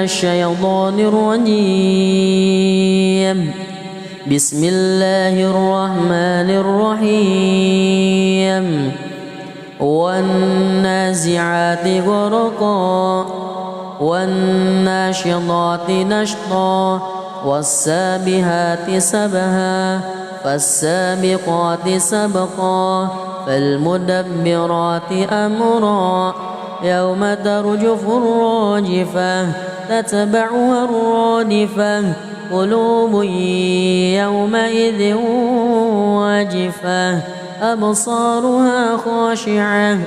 الشيطان الرجيم. بسم الله الرحمن الرحيم. والنازعات غرقا والناشطات نشطا والسابحات سبها فالسابقات سبقا فالمدبرات أمرا يوم ترجف الراجفة تتبعها الرادفة قلوب يومئذ واجفة أبصارها خاشعة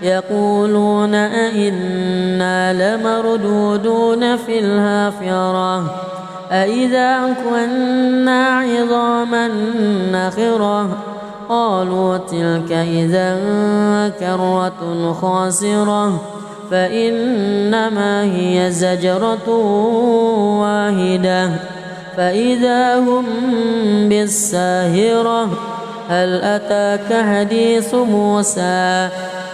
يقولون أئنا لمردودون في الحافرة أئذا كنا عظاما نخرة قالوا تلك إذا كرة خاسرة فإنما هي زجرة واحدة فإذا هم بالساهرة هل أتاك حديث موسى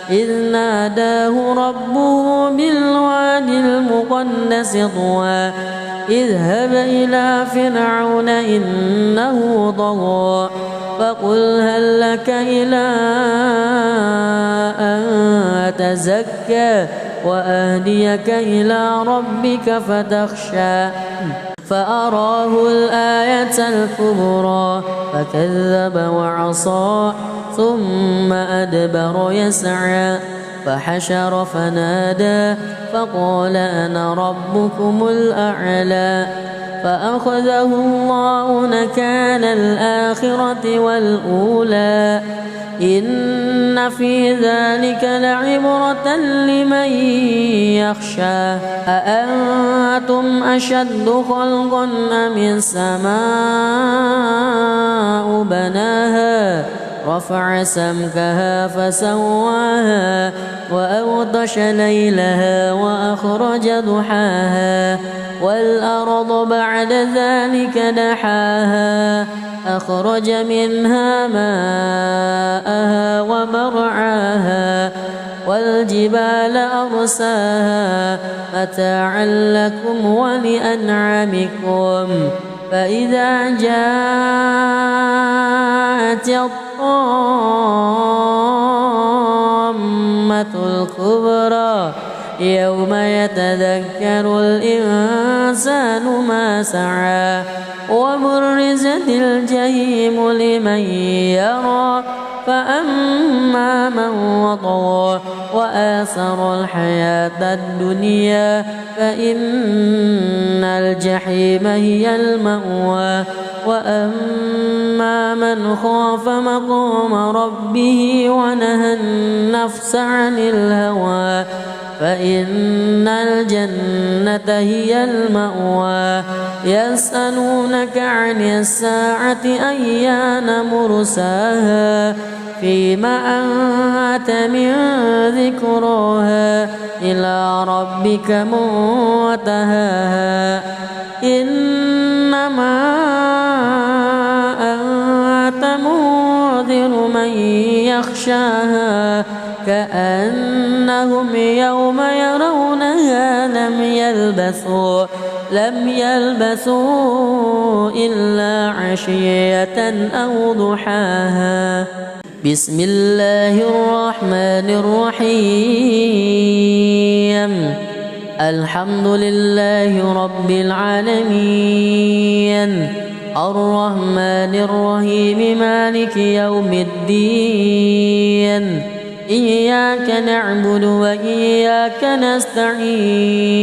إذ ناداه ربه بالواد المقدس طوى اذهب إلى فرعون إنه طغى فقل هل لك إلى أن تزكى وأهديك إلى ربك فتخشى فأراه الآية الكبرى فكذب وعصى ثم أدبر يسعى فحشر فنادى فقال أنا ربكم الأعلى فأخذه الله نكال الآخرة والأولى إن في ذلك لعبرة لمن يخشى أأنتم أشد خلقا أم السماء بناها رفع سمكها فسواها وأغطش ليلها وأخرج ضحاها والأرض بعد ذلك دحاها أخرج منها ماءها ومرعاها والجبال أرساها متاعا لكم ولأنعامكم فإذا جاءت الطامة الكبرى يوم يتذكر الإنسان ما سعى وبرزت الجحيم لمن يرى فأما من وطغى وآثر الحياة الدنيا فإن الجحيم هي المأوى وأما من خاف مقام ربه ونهى النفس عن الهوى فإن الجنة هي المأوى يسألونك عن الساعة أيان مرساها فيما أنت من ذكراها إلى ربك منتهاها إنما أنت منذر من يخشاها كأنهم يوم يرونها لم يلبثوا إلا عشية أو ضحاها. بسم الله الرحمن الرحيم. الحمد لله رب العالمين الرحمن الرحيم مالك يوم الدين إياك نعبد وإياك نستعين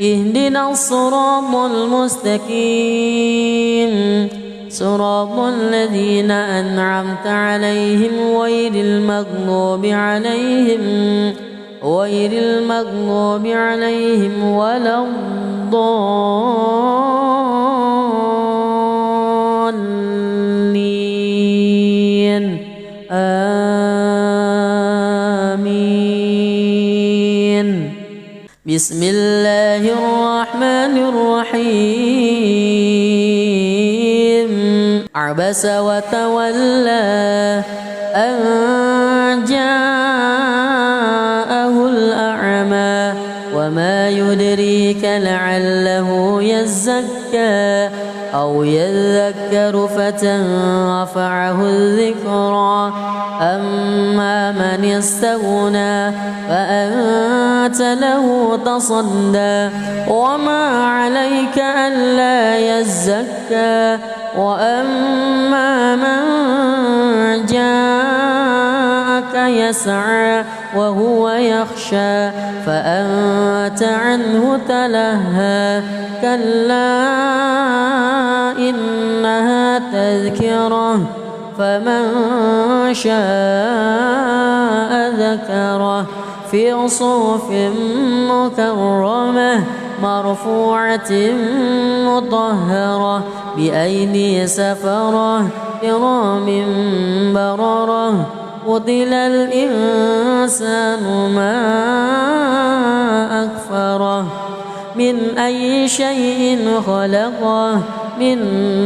اهدنا الصراط المستقيم صراط الذين أنعمت عليهم غير المغضوب عليهم ولا الضالين آمين. بسم الله الرحمن الرحيم. عبس وتولى أن جاءه الأعمى وما يدريك لعله يزكى أو يذكر فتنفعه الذكرى أما من استغنى فأنت له تصدى وما عليك ألا يزكى وأما من جاءك يسعى وهو يخشى فأنت عنه تلهى كلا إنها تذكرة فمن شاء ذكره في صحف مكرمة مرفوعة مطهرة بأيدي سفرة كرام بررة قتل الإنسان ما أكفره من أي شيء خلقه من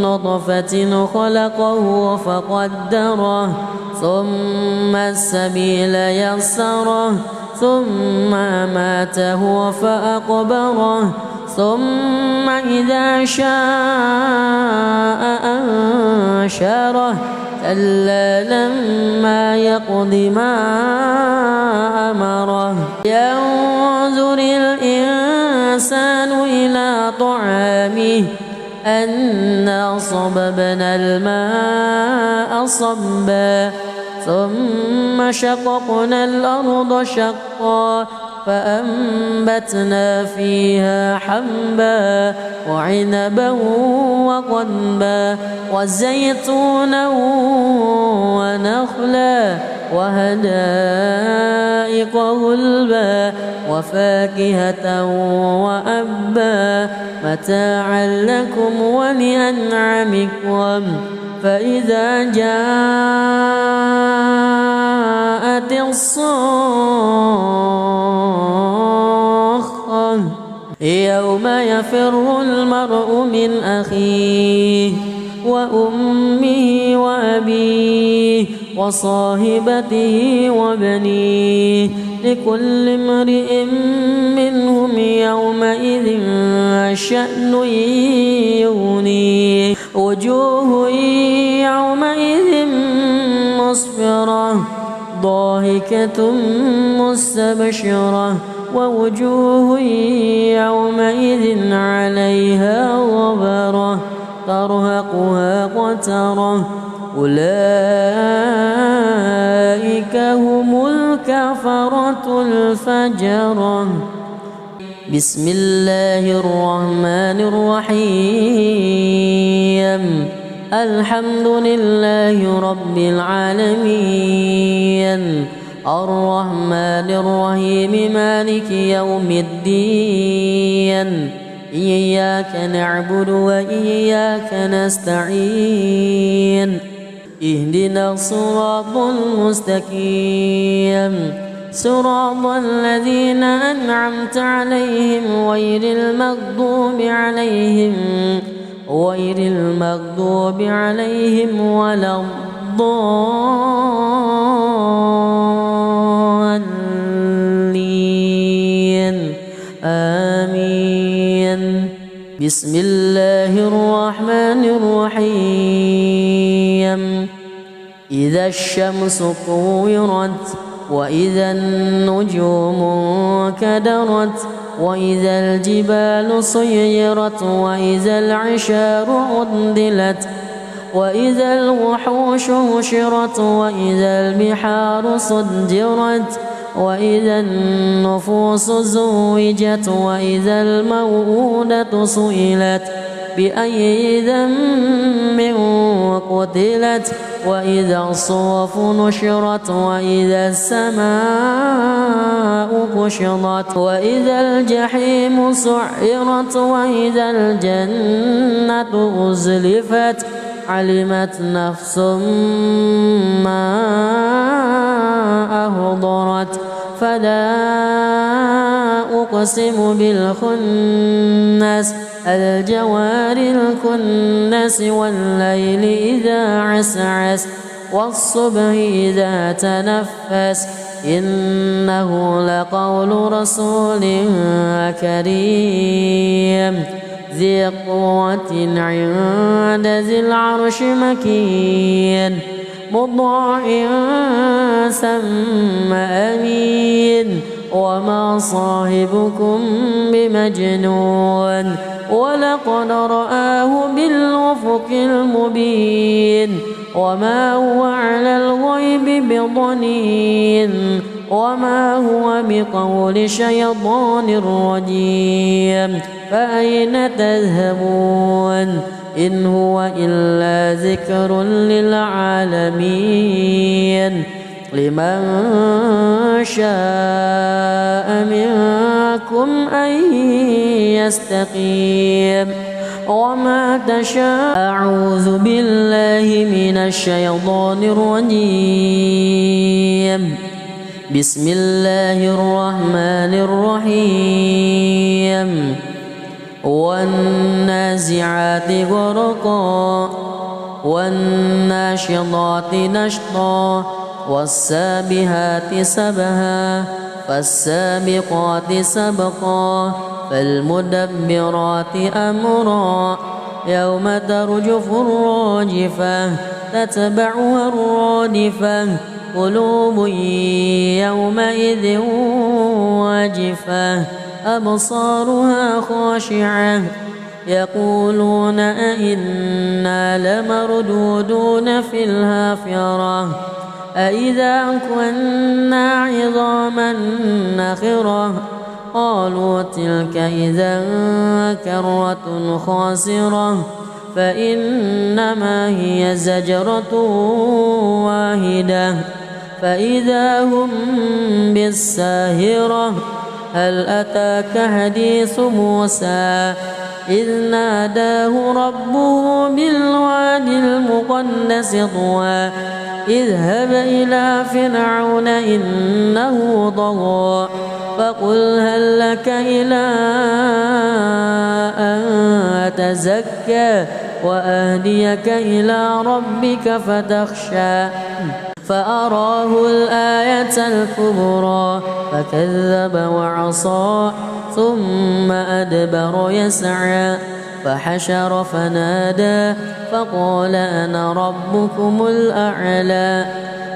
نطفة خلقه فقدره ثم السبيل يسره ثم أماته فأقبره ثم إذا شاء أنشره كلا لما يقض ما أمره ينظر الإنسان إلى طعامه أنا صببنا الماء صبا ثم شققنا الأرض شقا فأنبتنا فيها حبا وعنبا وقضبا وزيتونا ونخلا وحدائق غلبا وفاكهة وأبا متاعا لكم ولأنعامكم فإذا جاءت الصاخة يوم يفر المرء من أخيه وأمه وأبيه وصاحبته وبنيه لكل امرئ منهم يومئذ شأن يغنيه وجوه يومئذ مسفرة ضاحكة مستبشرة ووجوه يومئذ عليها غبرة ترهقها قترة أولئك هم الكفرة الفجرة بسم الله الرحمن الرحيم الحمد لله رب العالمين الرحمن الرحيم مالك يوم الدين إياك نعبد وإياك نستعين اهدنا الصراط المستقيم صراط الذين أنعمت عليهم غير المغضوب عليهم ولا الضالين آمين بسم الله الرحمن الرحيم إذا الشمس كورت وإذا النجوم انكدرت وإذا الجبال سيرت وإذا العشار عطلت وإذا الوحوش حشرت وإذا البحار سجرت وإذا النفوس زوجت وإذا الموءودة سئلت بأي ذنب قتلت وإذا الصحف نشرت وإذا السماء كشطت وإذا الجحيم سعرت وإذا الجنة أزلفت علمت نفس ما أحضرت فلا أقسم بالخنس الجوار الكنس والليل إذا عسعس والصبح إذا تنفس إنه لقول رسول كريم ذي قوة عند ذي العرش مكين مطاع ثم أمين وما صاحبكم بمجنون ولقد رآه بالأفق المبين وما هو على الغيب بضنين وما هو بقول شيطان رجيم فأين تذهبون إن هو إلا ذكر للعالمين لمن شاء منكم أن يستقيم وما تشاء أعوذ بالله من الشيطان الرجيم بسم الله الرحمن الرحيم والنازعات غرقا والناشطات نشطا والسابحات سبها فالسابقات سبقا فالمدبرات أمرا يوم ترجف الراجفة تتبعها الرادفة قلوب يومئذ واجفة أبصارها خاشعة يقولون أئنا لمردودون في الحافرة أئذا كنا عظاما نخرة قالوا تلك إذا كرة خاسرة فإنما هي زجرة واحدة فإذا هم بالساهرة هل أتاك حديث موسى إذ ناداه ربه بالواد المقدس طوى اذهب إلى فرعون إنه طغى فقل هل لك إلى أن تزكى وأهديك إلى ربك فتخشى فأراه الآية الكبرى فكذب وعصى ثم أدبر يسعى فحشر فنادى فقال أنا ربكم الأعلى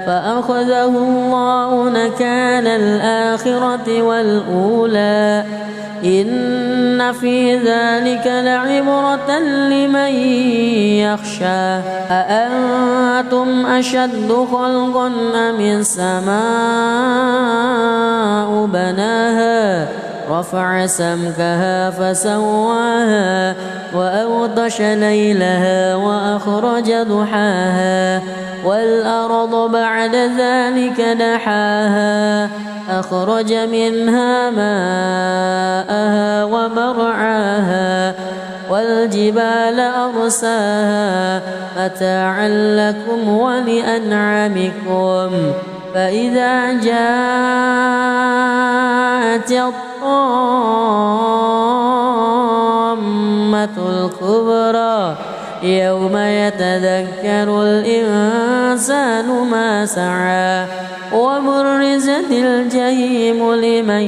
فأخذه الله نكال الآخرة والأولى إن في ذلك لعبرة لمن يخشى أأنتم أشد خلقا أم السماء بناها رفع سمكها فسواها وأغطش ليلها وأخرج ضحاها والأرض بعد ذلك دحاها أخرج منها ماءها ومرعاها والجبال أرساها متاعا لكم ولأنعامكم فإذا جاءت الطامة الكبرى يوم يتذكر الإنسان ما سعى وبرزت الجحيم لمن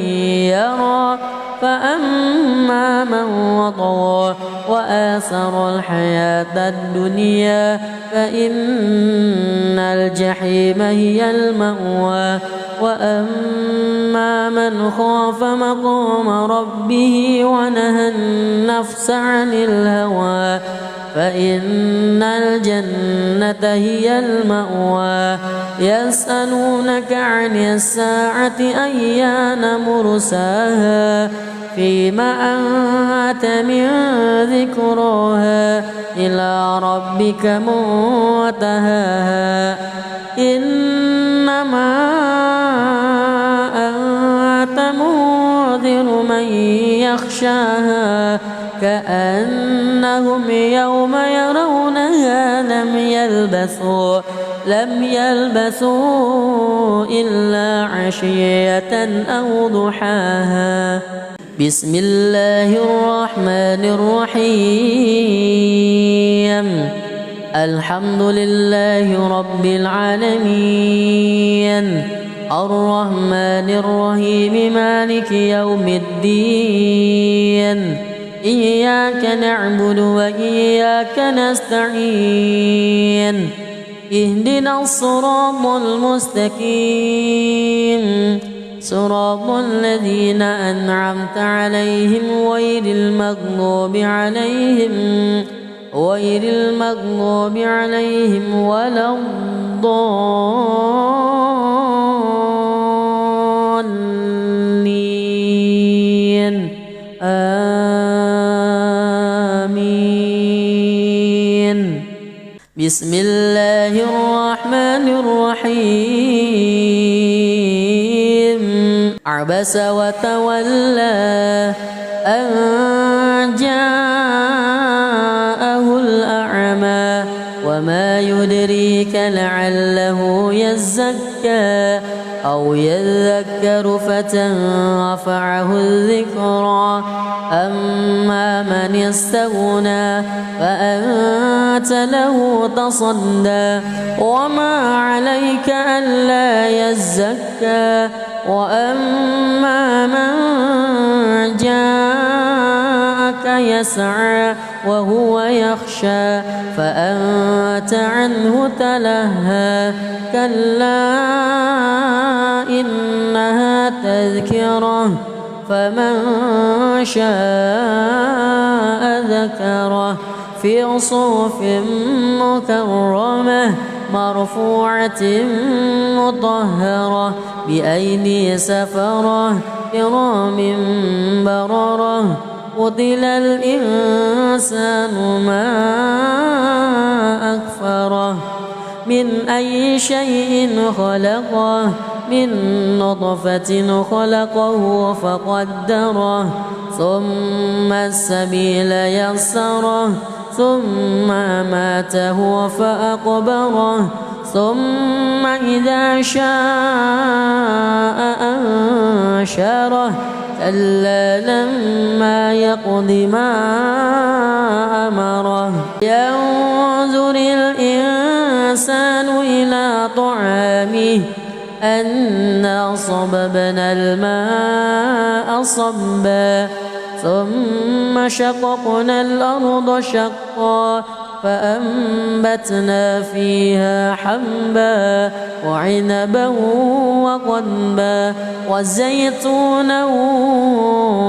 يرى فأما من وطغى وآثر الحياة الدنيا فإن الجحيم هي المأوى وأما من خاف مقام ربه ونهى النفس عن الهوى فإن الجنة هي المأوى يسألونك عن الساعة أيان مرساها فيما أنت من ذكراها إلى ربك منتهاها إنما أنت منذر من يخشاها كأنهم يوم يرونها لم يلبثوا إلا عشية أو ضحاها بسم الله الرحمن الرحيم الحمد لله رب العالمين الرحمن الرحيم مالك يوم الدين إياك نعبد وإياك نستعين اهدنا الصراط المستقيم صراط الذين أنعمت عليهم غير المغضوب عليهم ولا الضالين آمين. بسم الله الرحمن الرحيم عبس وتولى أن جاءه الأعمى وما يدريك لعله يزكى أو يذكر فتنفعه الذكرى أما من استغنى فأنت له تصدى وما عليك ألا يزكى وأما من جاءك يسعى وهو يخشى فأنت عنه تلهى كلا إنها تذكرة فمن شاء ذكره في صحف مكرمة مرفوعة مطهرة بأيدي سفرة كرام بررة قتل الإنسان ما أكفره من أي شيء خلقه من نطفة خلقه فقدره ثم السبيل يسره ثم أماته فأقبره ثم إذا شاء أنشره كلا لما يقض ما أمره ينظر الإنسان إلى طعامه أنا صببنا الماء صبا ثم شققنا الأرض شقا فأنبتنا فيها حبا وعنبا وقضبا وزيتونا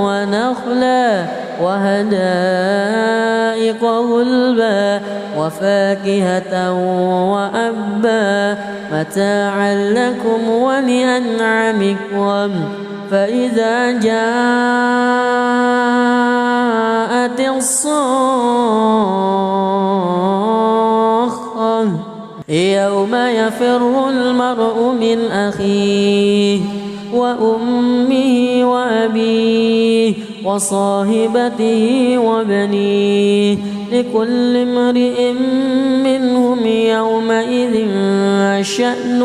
ونخلا وحدائق غلبا وفاكهة وأبا متاعا لكم ولأنعامكم فإذا جاءت الصاخة يوم يفر المرء من أخيه وأمه وأبيه وصاحبته وبنيه لكل امرئ منهم يومئذ شأن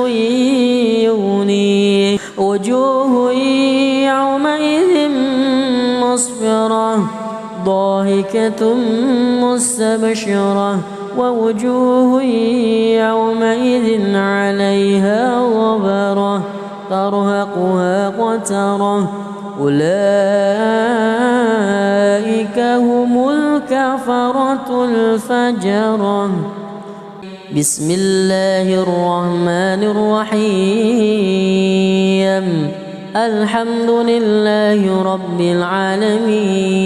يغنيه وجوه يومئذ مسفرة ضاحكة مستبشرة ووجوه يومئذ عليها غبرة ترهقها قترة أولئك هم الكفرة الفجرة. بسم الله الرحمن الرحيم الحمد لله رب العالمين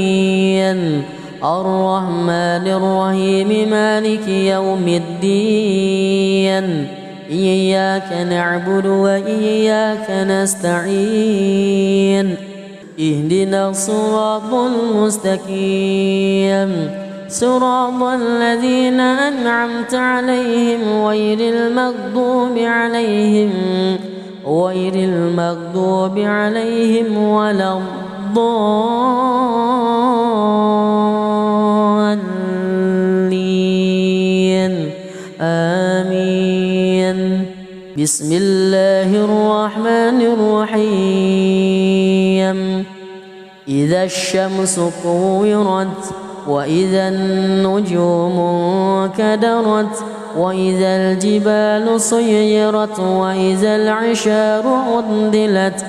الرحمن الرحيم مالك يوم الدين إياك نعبد وإياك نستعين اهدنا الصراط المستقيم صراط الذين أنعمت عليهم غير المغضوب عليهم ولا الضالين آمين. بسم الله الرحمن الرحيم إذا الشمس كورت وإذا النجوم انكدرت وإذا الجبال سيرت وإذا العشار عطلت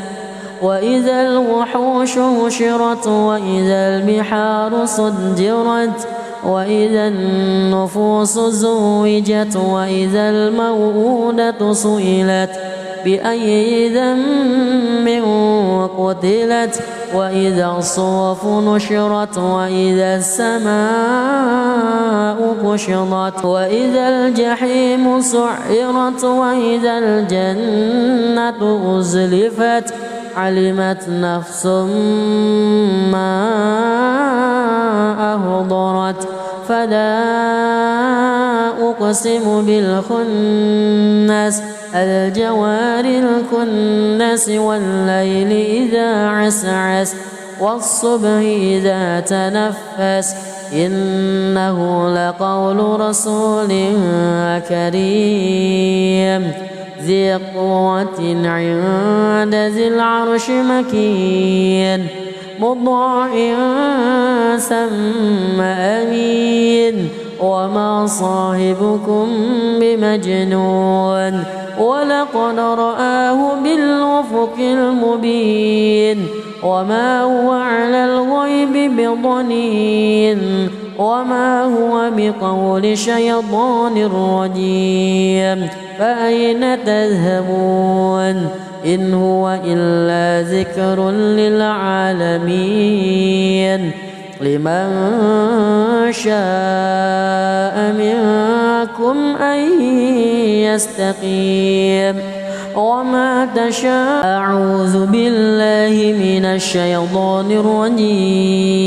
وإذا الوحوش حشرت وإذا البحار سجرت وإذا النفوس زوجت وإذا الموءودة سئلت بأي ذنب قتلت وإذا الصحف نشرت وإذا السماء كشطت وإذا الجحيم سعرت وإذا الجنة أزلفت علمت نفس ما أهضرت فلا أقسم بالخنس الجوار الكنس والليل إذا عسعس والصبح إذا تنفس إنه لقول رسول كريم ذي قوة عند ذي العرش مكين مطاع ثم أمين وما صاحبكم بمجنون ولقد رآه بالأفق المبين وما هو على الغيب بضنين وما هو بقول شيطان رجيم فأين تذهبون إن هو إلا ذكر للعالمين لمن شاء منكم أن يستقيم وما تشاء أعوذ بالله من الشيطان الرجيم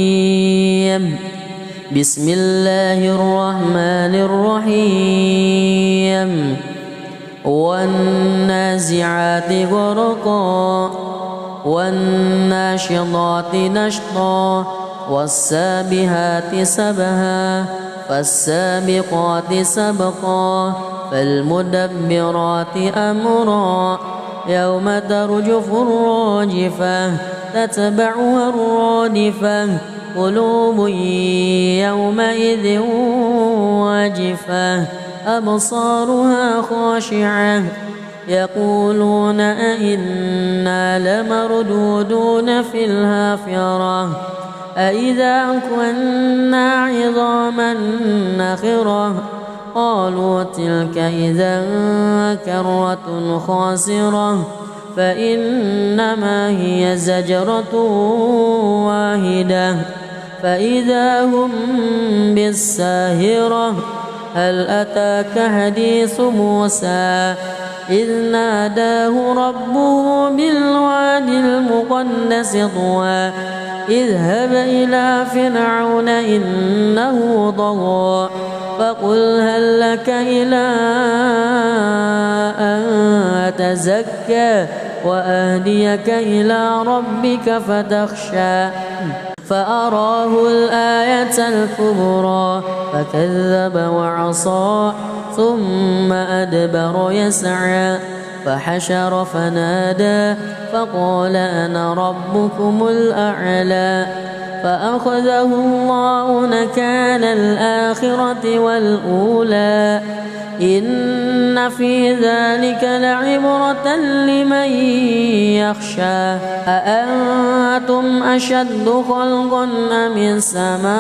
بسم الله الرحمن الرحيم والنازعات غرقا والناشطات نشطا والسابحات سبها فالسابقات سبقا فالمدبرات أمرا يوم ترجف الراجفة تتبعها الرادفة قلوب يومئذ واجفة أبصارها خاشعة يقولون أئنا لمردودون في الحافرة أئذا كنا عظاما نخرة قالوا تلك إذا كرة خاسرة فإنما هي زجرة واحدة فإذا هم بالساهرة هل أتاك حديث موسى إذ ناداه ربه بالواد المقدس طوى اذهب إلى فرعون إنه طغى فقل هل لك إلى أن تزكى وأهديك إلى ربك فتخشى فأراه الآية الكبرى فكذب وعصى ثم أدبر يسعى فحشر فنادى فقال أنا ربكم الأعلى فأخذه الله نكال الآخرة والأولى إن في ذلك لعبرة لمن يخشى أأنتم أشد خلقا أم السماء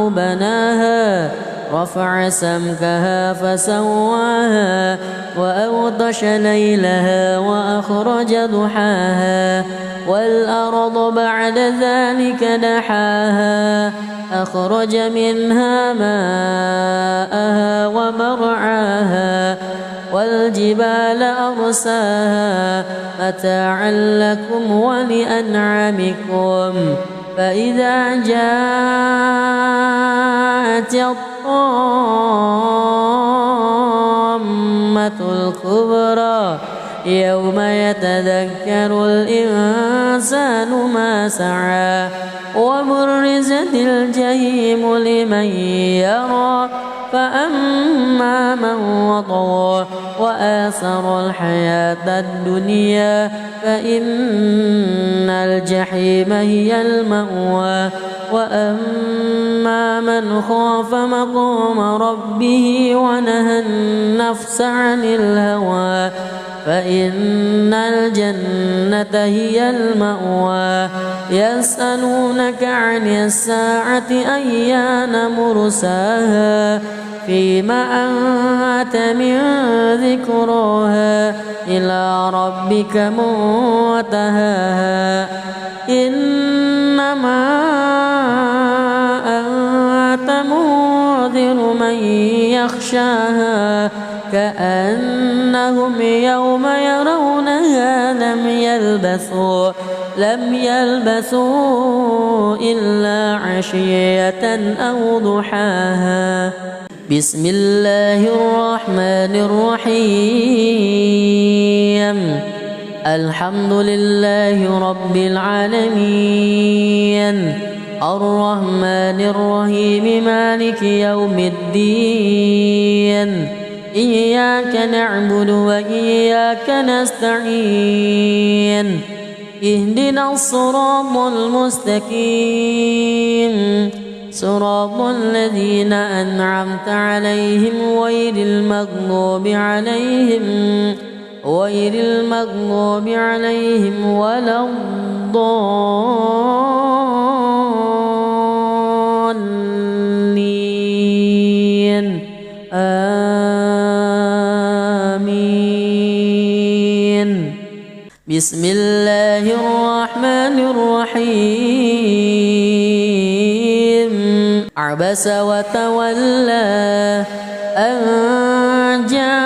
بناها رفع سمكها فسواها وأغطش ليلها وأخرج ضحاها والأرض بعد ذلك دحاها أخرج منها ماءها ومرعاها والجبال أرساها متاعا لكم ولأنعامكم فإذا جاءت الطامة الكبرى يوم يتذكر الإنسان ما سعى وبرزت الجحيم لمن يرى فأما من طغى وآثر الحياة الدنيا فإن الجحيم هي المأوى وأما من خاف مقام ربه ونهى النفس عن الهوى فإن الجنة هي المأوى يسألونك عن الساعة أيان مرساها فيما أنت من ذكراها إلى ربك منتهاها إنما أنت منذر من يخشاها كأنهم يوم يرونها لم يلبثوا إلا عشية أو ضحاها. بسم الله الرحمن الرحيم. الحمد لله رب العالمين الرحمن الرحيم مالك يوم الدين إياك نعبد وإياك نستعين اهدنا الصراط المستقيم صراط الذين أنعمت عليهم غير المغضوب عليهم ولا الضالين آمين. بسم الله الرحمن الرحيم. عبس وتولى أن جاءه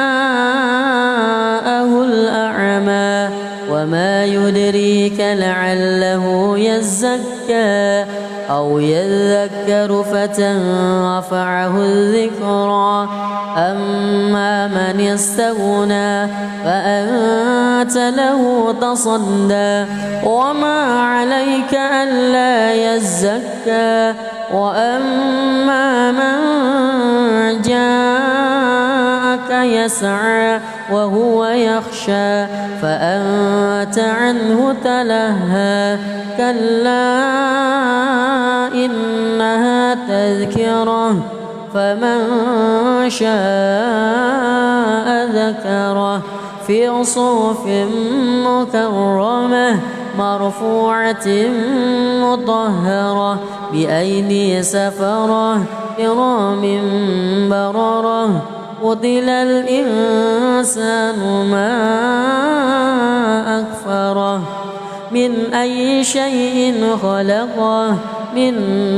الأعمى وما يدريك لعله يزكى أو يذكر فتنفعه الذكرى أما من استغنى فأنت له تصدى وما عليك ألا يزكى وأما من جاءك يسعى وهو يخشى فأنت عنه تلهى كلا إنها تذكرة فمن شاء ذكره في صحف مكرمة مرفوعة مطهرة بأيدي سفرة كرام بررة قتل الإنسان ما أكفره من أي شيء خلقه من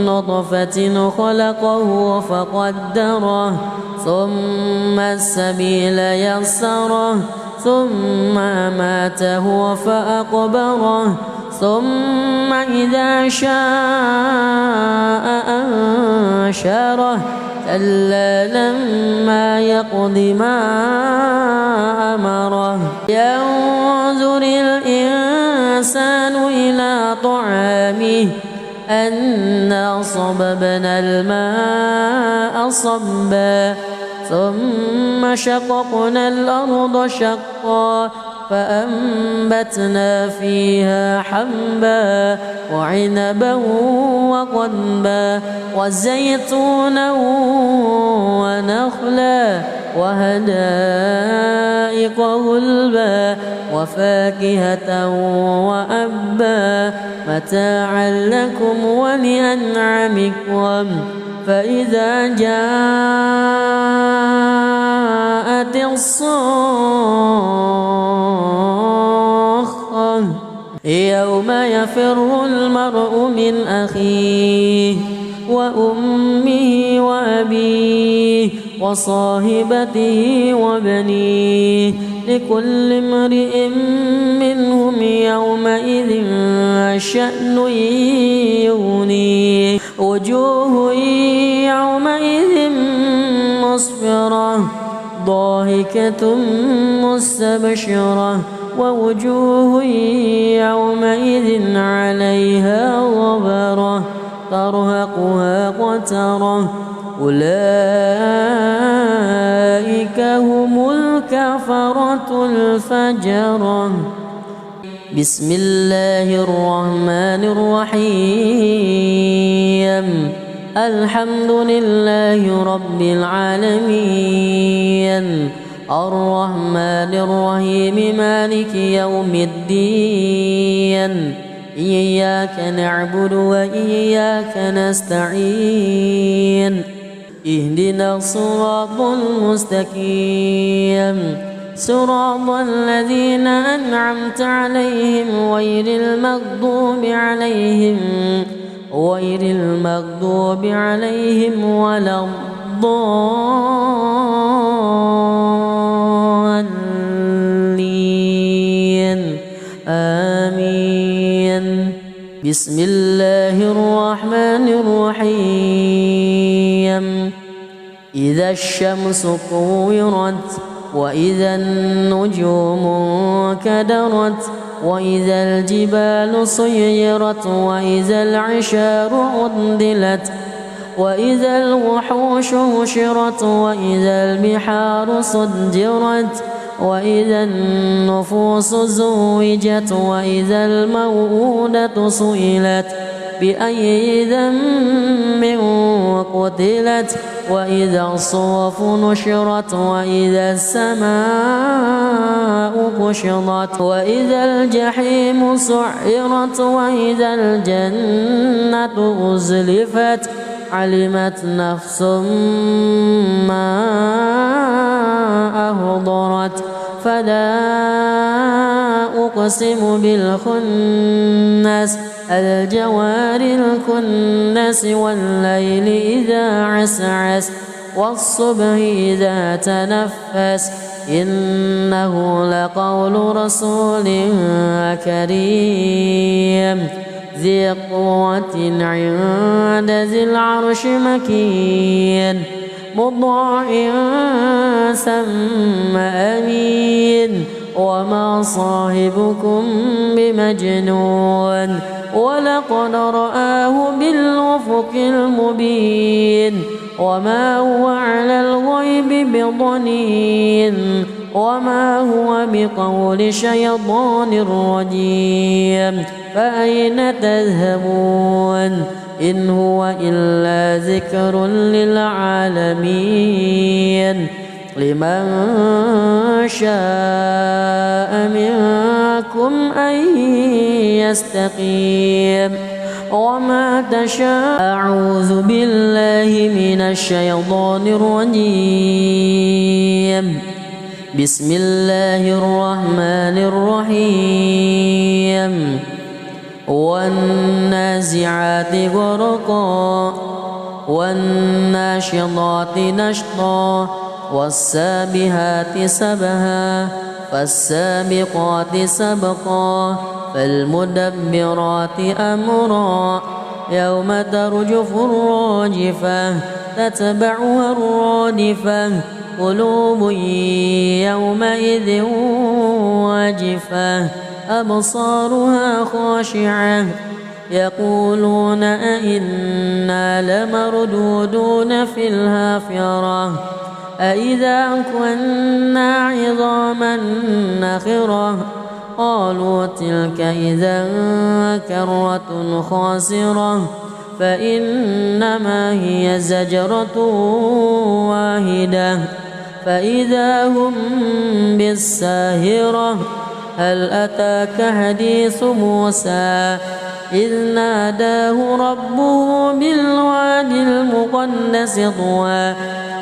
نطفة خلقه فقدره ثم السبيل يسره ثم أماته فأقبره ثم إذا شاء أنشره كلا لما يقض ما أمره ينظر الإنسان إلى طعامه أنا صببنا الماء صبا ثم شققنا الأرض شقا فأنبتنا فيها حبا وعنبا وقضبا وزيتونا ونخلا وحدائق غلبا وفاكهة وأبا متاعا لكم ولأنعامكم فإذا جاءت الصاخة يوم يفر المرء من أخيه وأمه وأبيه وصاحبته وبنيه لكل امرئ منهم يومئذ شأن يغنيه وجوه يومئذ مسفرة ضاحكة مستبشرة ووجوه يومئذ عليها غبرة ترهقها قترة أولئك هم الكفرة الفجرة. بسم الله الرحمن الرحيم. الحمد لله رب العالمين، الرحمن الرحيم، مالك يوم الدين، إياك نعبد وإياك نستعين، اهدنا الصراط المستقيم، صراط الذين أنعمت عليهم غير المغضوب عليهم ولا الضالين، آمين. بسم الله الرحمن الرحيم. إذا الشمس كورت وإذا النجوم انكدرت وإذا الجبال سيرت وإذا العشار عطلت وإذا الوحوش حشرت وإذا البحار سجرت وإذا النفوس زوجت وإذا الموءودة سئلت بأي ذنب قتلت وإذا الصحف نشرت وإذا السماء كشطت وإذا الجحيم سعرت وإذا الجنة أزلفت علمت نفس ما أحضرت. فلا أقسم بالخنس الجوار الكنس والليل إذا عسعس والصبح إذا تنفس إنه لقول رسول كريم ذي قوة عند ذي العرش مكين مطاع ثم أمين وما صاحبكم بمجنون ولقد رآه بالأفق المبين وما هو على الغيب بضنين وما هو بقول شيطان رجيم فأين تذهبون إن هو إلا ذكر للعالمين لمن شاء منكم أن يستقيم وما تشاء. أعوذ بالله من الشيطان الرجيم. بسم الله الرحمن الرحيم. والنازعات غرقا والناشطات نشطا والسابحات سبها فالسابقات سبقا فالمدبرات أمرا يوم ترجف الراجفة تتبعها الرادفة قلوب يومئذ واجفة أبصارها خاشعة يقولون أئنا لمردودون في الحافرة أئذا كنا عظاما نخرة قالوا تلك إذا كرة خاسرة فإنما هي زجرة واحدة فإذا هم بالساهرة. هل أتاك حديث موسى إذ ناداه ربه بالواد المقدس طوى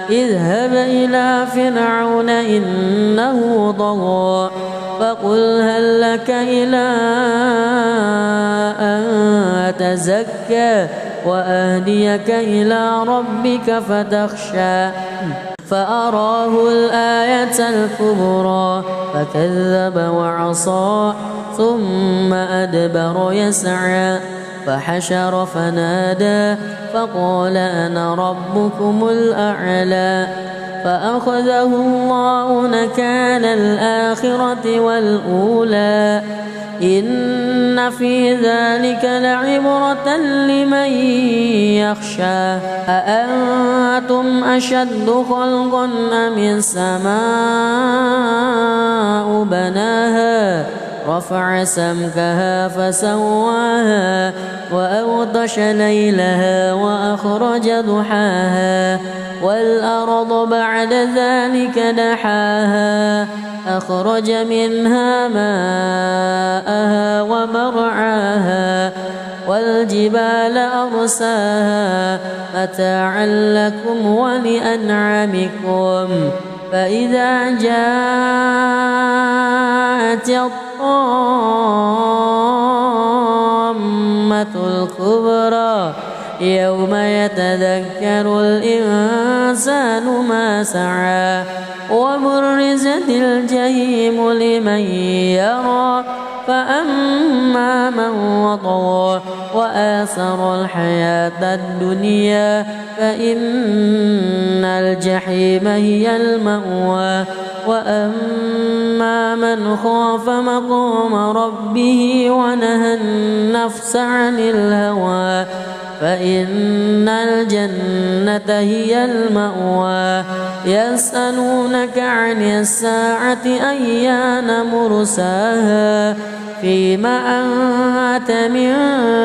اذهب إلى فرعون إنه طغى فقل هل لك إلى أن تزكى وأهديك إلى ربك فتخشى فأراه الآية الكبرى فكذب وعصى ثم أدبر يسعى فحشر فنادى فقال أنا ربكم الأعلى فأخذه الله نكال الآخرة والأولى إن في ذلك لعبرة لمن يخشى أأنتم أشد خلقا أم السماء بناها رفع سمكها فسواها وأغطش ليلها وأخرج ضحاها والأرض بعد ذلك دحاها أخرج منها ماءها ومرعاها والجبال أرساها متاعا لكم ولأنعامكم فإذا جاءت الطامة الكبرى يوم يتذكر الإنسان ما سعى وبرزت الجحيم لمن يرى فأما من وطغى وآثر الحياة الدنيا فإن الجحيم هي المأوى وأما من خاف مقام ربه ونهى النفس عن الهوى فإن الجنة هي المأوى يسألونك عن الساعة أيان مرساها فيما أنت من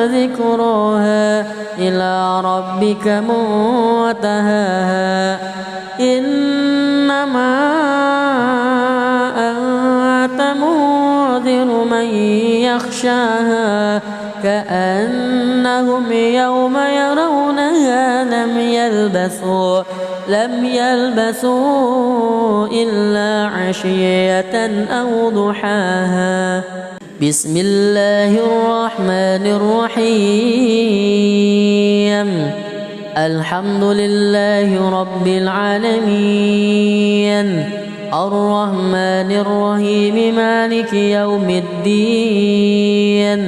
ذكراها إلى ربك منتهاها إنما أنت منذر من يخشاها كأنهم يوم يرونها لم يلبثوا إلا عشية أو ضحاها بسم الله الرحمن الرحيم الحمد لله رب العالمين الرحمن الرحيم مالك يوم الدين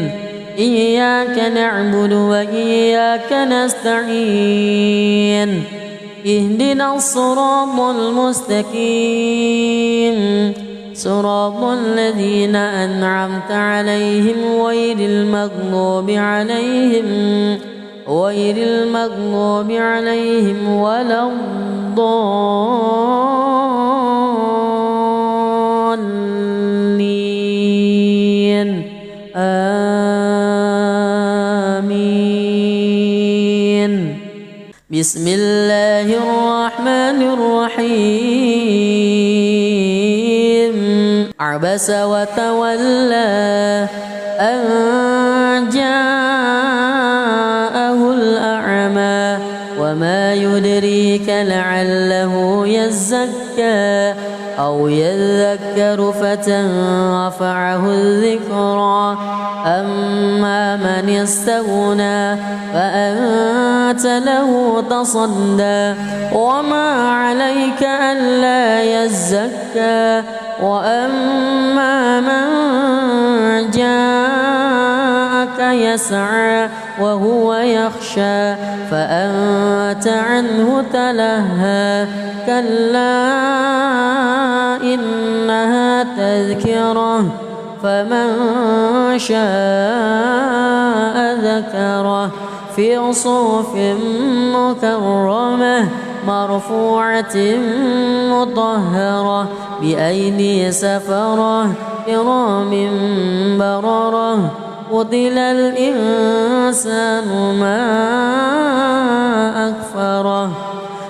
إياك نعبد وإياك نستعين اهدنا الصراط المستقيم صراط الذين أنعمت عليهم غير المغضوب عليهم ولا الضالين آمين بسم الله الرحمن الرحيم عبس وتولى أن جاءه الأعمى وما يدريك لعله يزكى أو يذكر فتنفعه الذكرى أما من استغنى فأنت له تصدى وما عليك ألا يزكى وأما من جاءك يسعى وهو يخشى فأنت عنه تلهى كلا إنها تذكرة فمن شاء ذكره في صحف مكرمة مرفوعة مطهرة بأيدي سفرة كرام بررة قتل الإنسان ما أكفره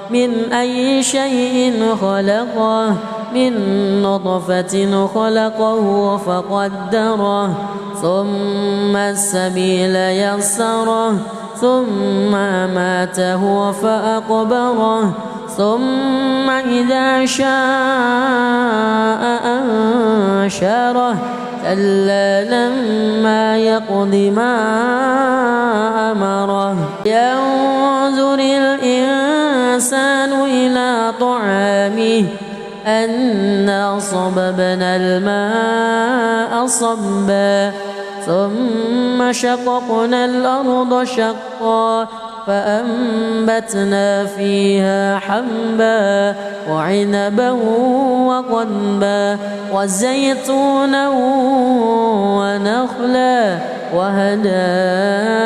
من أي شيء خلقه من نطفة خلقه فقدره ثم السبيل يسره ثم أماته فأقبره ثم إذا شاء أنشره كلا لما يقض ما أمره ينظر الإنسان إلى طعامه أنا صببنا الماء صبا ثم شققنا الأرض شقا فأنبتنا فيها حبا وعنبا وقضبا وزيتونا ونخلا وحدائق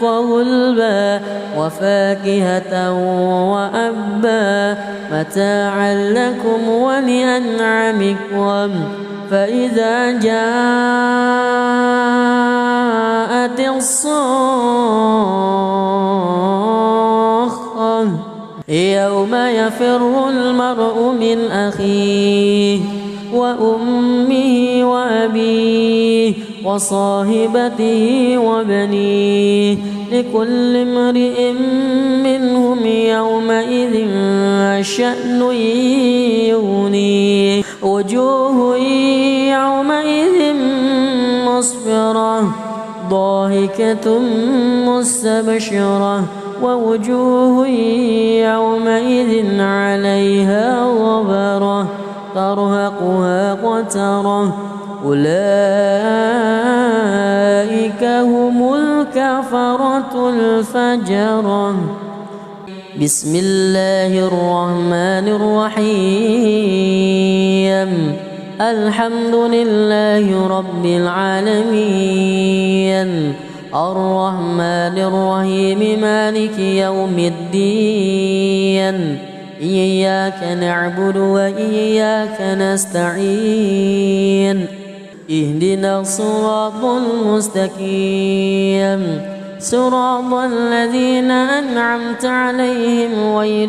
غلبا وفاكهة وأبا متاعا لكم ولأنعامكم فإذا جاءت الصاخة يوم يفر المرء من أخيه وأمه وأبيه وصاحبته وبنيه لكل امرئ منهم يومئذ شأن يغنيه وجوه يومئذ مسفرة ضاحكة مستبشرة ووجوه يومئذ عليها غبرة ترهقها قترة أولئك هم الكفرة الفجرة. بسم الله الرحمن الرحيم الحمد لله رب العالمين الرحمن الرحيم مالك يوم الدين إياك نعبد وإياك نستعين اهدنا الصراط المستقيم صراط الذين أنعمت عليهم غير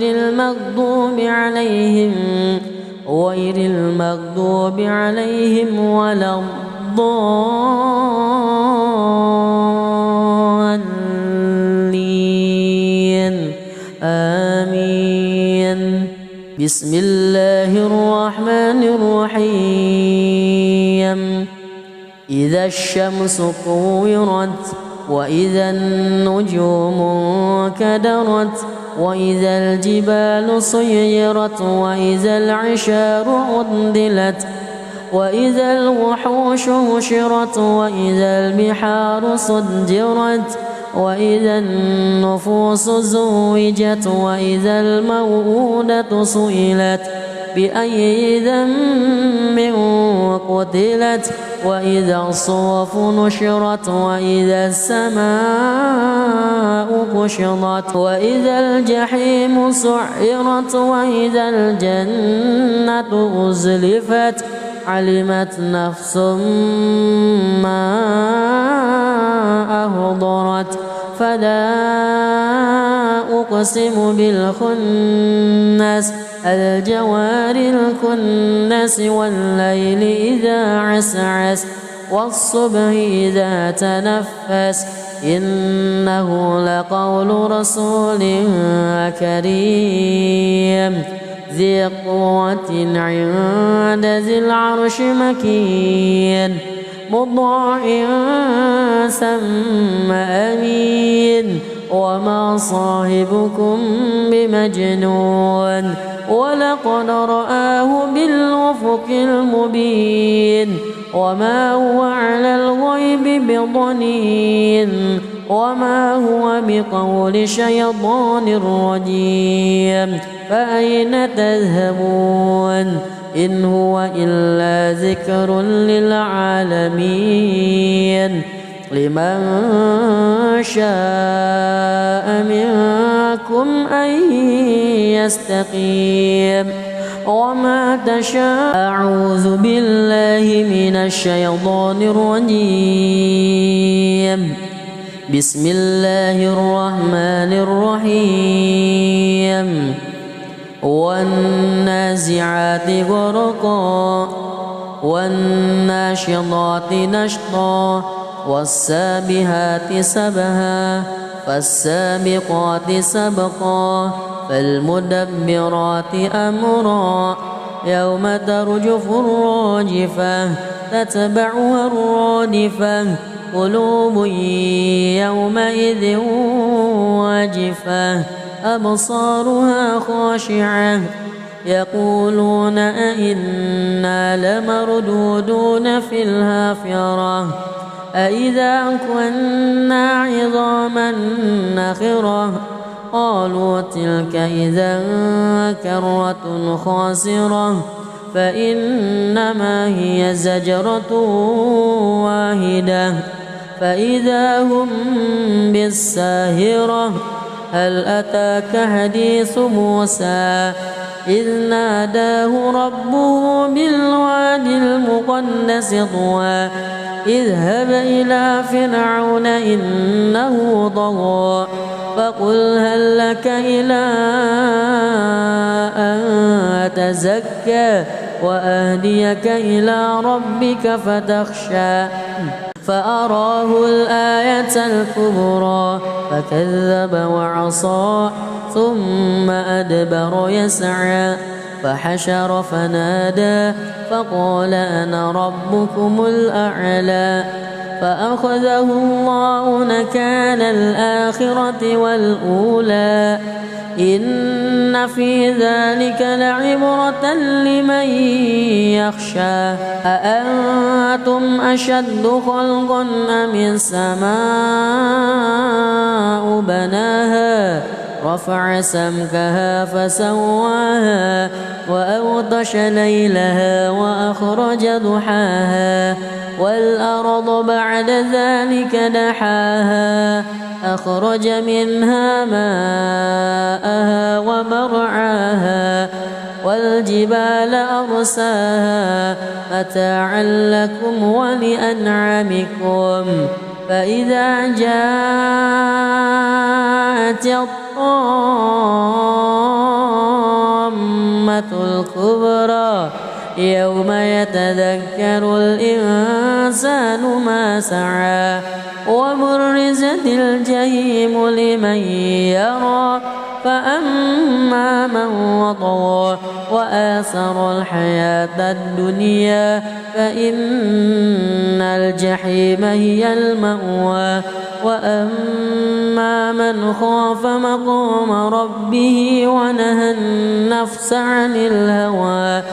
المغضوب عليهم ولا الضالين آمين. بسم الله الرحمن الرحيم إذا الشمس كورت وإذا النجوم انكدرت وإذا الجبال سيرت وإذا العشار عطلت وإذا الوحوش حشرت وإذا البحار سجرت وإذا النفوس زوجت وإذا الموءودة سئلت بأي ذنب قتلت وإذا الصحف نشرت وإذا السماء كشطت وإذا الجحيم سعرت وإذا الجنة أزلفت علمت نفس ما أحضرت فلا أقسم بالخنس الجوار الكنس والليل إذا عسعس والصبح إذا تنفس إنه لقول رسول كريم ذي قوة عند ذي العرش مكين مطاع ثم أمين وما صاحبكم بمجنون ولقد رآه بالأفق المبين وما هو على الغيب بضنين وما هو بقول شيطان رجيم فأين تذهبون إن هو إلا ذكر للعالمين لمن شاء منكم أن يستقيم وما تشاء أعوذ بالله من الشيطان الرجيم بسم الله الرحمن الرحيم والنازعات غرقا والناشطات نشطا والسابحات سبها فالسابقات سبقا فالمدبرات أمرا يوم ترجف الراجفة تتبعها الرادفة قلوب يومئذ واجفة أبصارها خاشعة يقولون أئنا لمردودون في الحافرة أئذا كنا عظاما نخرة قالوا تلك إذا كرة خاسرة فإنما هي زجرة واحدة فإذا هم بالساهرة هل أتاك حديث موسى إذ ناداه ربه بالواد المقدس طوى اذهب إلى فرعون إنه طغى فقل هل لك إلى أن تزكى وأهديك إلى ربك فتخشى فأراه الآية الكبرى فكذب وعصى ثم أدبر يسعى فحشر فنادى فقال أنا ربكم الأعلى فأخذه الله نكال الآخرة والأولى إن في ذلك لعبرة لمن يخشى أأنتم أشد خلقا أم السماء بناها رفع سمكها فسواها وأغطش ليلها وأخرج ضحاها والأرض بعد ذلك دحاها أخرج منها ماءها ومرعاها والجبال أرساها متاعا لكم ولأنعامكم فإذا جاءت الطامة الكبرى يوم يتذكر الإنسان ما سعى وبرزت الجحيم لمن يرى فأما من وطغى وآثر الحياة الدنيا فإن الجحيم هي المأوى وأما من خاف مقام ربه ونهى النفس عن الهوى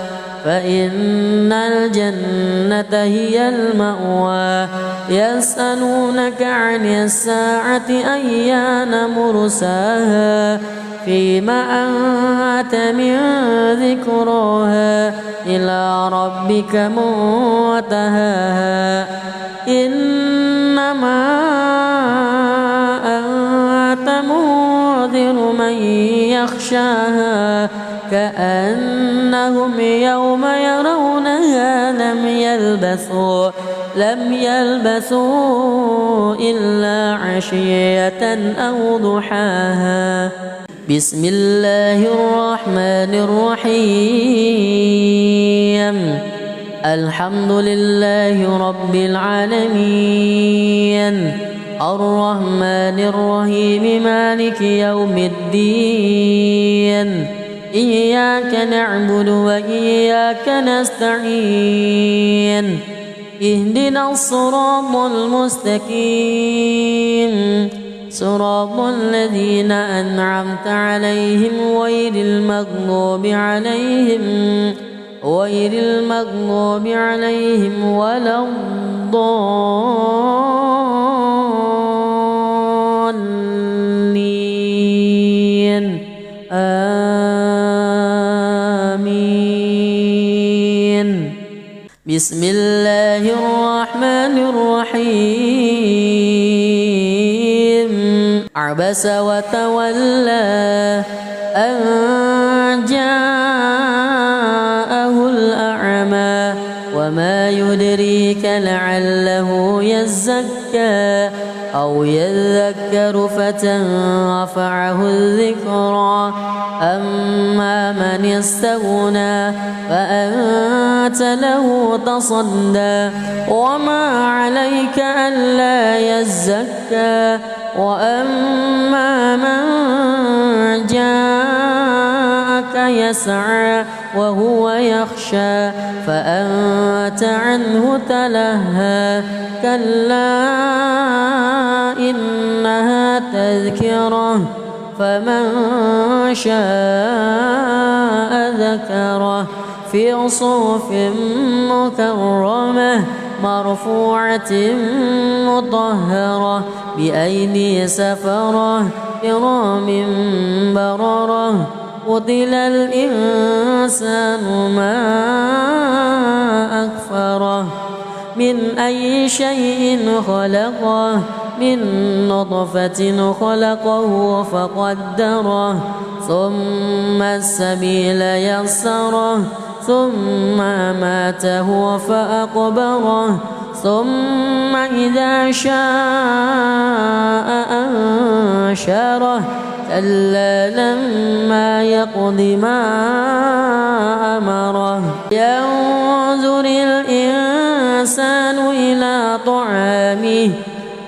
فإن الجنة هي المأوى يسألونك عن الساعة أيان مرساها فيما أنت من ذكراها إلى ربك منتهاها إنما أنت منذر من يخشاها كأنهم يوم يرونها لم يلبثوا إلا عشية أو ضحاها بسم الله الرحمن الرحيم الحمد لله رب العالمين الرحمن الرحيم مالك يوم الدين إياك نعبد وإياك نستعين اهدنا الصراط المستقيم صراط الذين أنعمت عليهم غير المغضوب عليهم ولا الضالين آمين بسم الله الرحمن الرحيم عبس وتولى أن جاءه الأعمى وما يدريك لعله يزكى أو يذكر فتنفعه الذكرى أما من استغنى فأنت له تصدى وما عليك ألا يزكى وأما من جاءك يسعى وهو يخشى فأنت عنه تلهى كلا إنها تذكرة فمن شاء ذكره في صحف مكرمة مرفوعة مطهرة بأيدي سفرة كرام بررة قتل الإنسان ما أكفره من أي شيء خلقه من نطفة خلقه فقدره ثم السبيل يسره ثم أماته فأقبره ثم إذا شاء أنشره كلا لما يقض ما أمره ينظر الإنسان إلى طعامه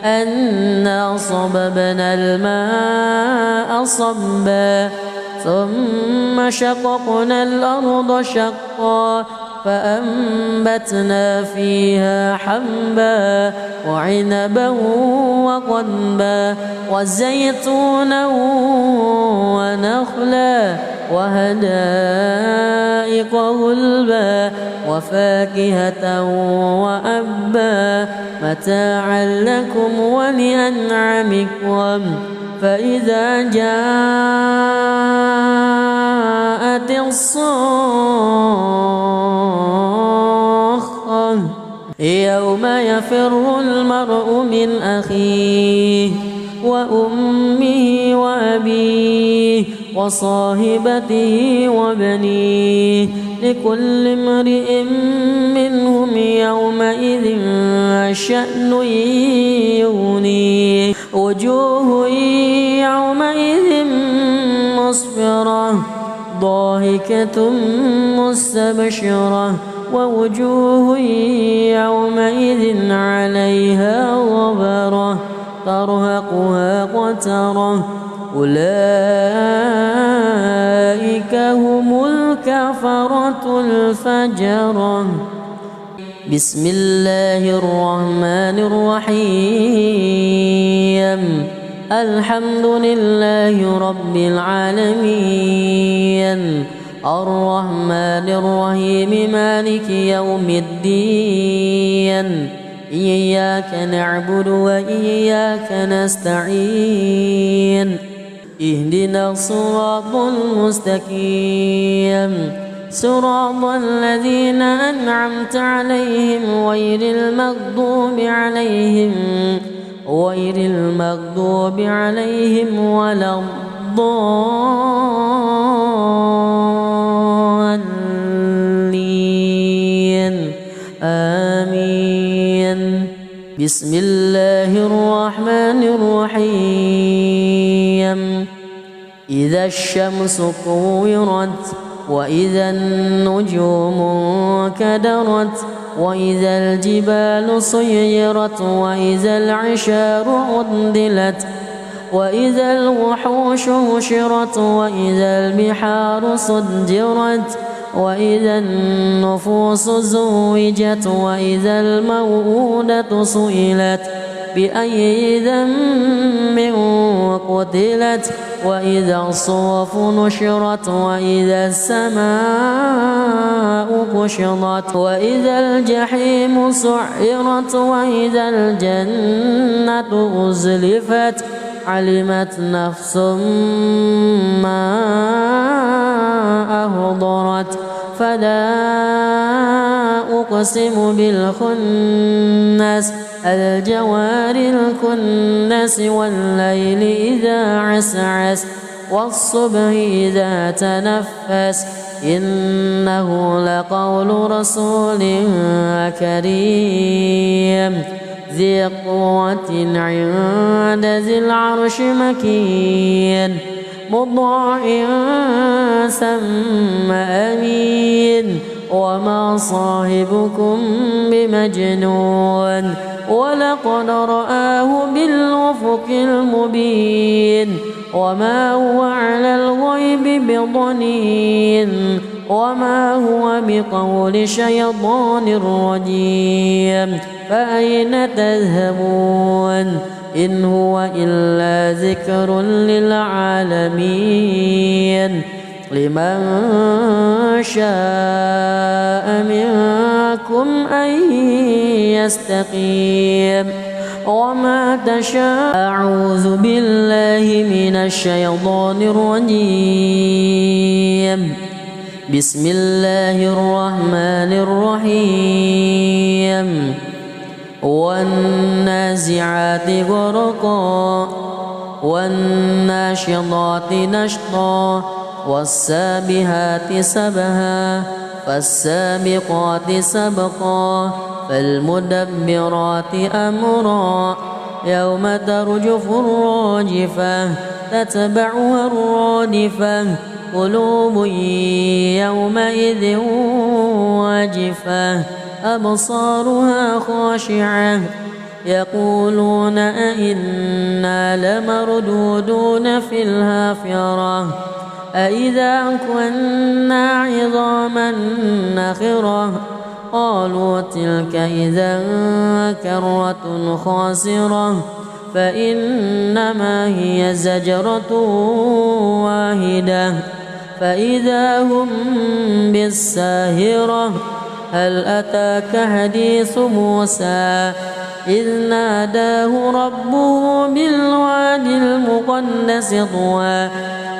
أنا صببنا الماء صبا ثم شققنا الأرض شقا فأنبتنا فيها حبا وعنبا وقضبا وزيتونا ونخلا وحدائق غلبا وفاكهة وأبا متاعا لكم ولأنعامكم فإذا جاءت الصاخة يوم يفر المرء من أخيه وأمه وأبيه وصاحبته وبنيه لكل امرئ منهم يومئذ شأن يغنيه وجوه يومئذ مسفرة ضاحكة مستبشرة ووجوه يومئذ عليها غبرة ترهقها قترة أولئك هم الكفرة الفجرة بسم الله الرحمن الرحيم الحمد لله رب العالمين الرحمن الرحيم مالك يوم الدين إياك نعبد وإياك نستعين اهدنا الصراط المستقيم صراط الذين أنعمت عليهم غير المغضوب عليهم ولا الضالين آمين بسم الله الرحمن الرحيم إذا الشمس كورت وإذا النجوم كدرت وإذا الجبال سيرت وإذا العشار عطلت وإذا الوحوش حشرت وإذا البحار سجرت وإذا النفوس زوجت وإذا الموءودة سئلت بأي ذنب قتلت وإذا الصحف نشرت وإذا السماء كشطت وإذا الجحيم سعرت وإذا الجنة أزلفت علمت نفس ما أهضرت فلا أقسم بالخنس الجوار الكنس والليل إذا عسعس والصبح إذا تنفس إنه لقول رسول كريم ذي قوة عند ذي العرش مكين مطاع ثم أمين وما صاحبكم بمجنون ولقد رآه بالأفق المبين وما هو على الغيب بضنين وما هو بقول شيطان رجيم فأين تذهبون إن هو إلا ذكر للعالمين لمن شاء منكم أن يستقيم وما تشاء. أعوذ بالله من الشيطان الرجيم. بسم الله الرحمن الرحيم. والنازعات غرقا والناشطات نشطا والسابحات سبها فالسابقات سبقا فالمدبرات أمرا يوم ترجف الراجفة تتبعها الرادفة قلوب يومئذ واجفة أبصارها خاشعة يقولون أئنا لمردودون في الحافرة أئذا كنا عظاما نخرة قالوا تلك إذا كرة خاسرة فإنما هي زجرة واحدة فإذا هم بالساهرة. هل أتاك حديث موسى إذ ناداه ربه بالوادي المقدس طوى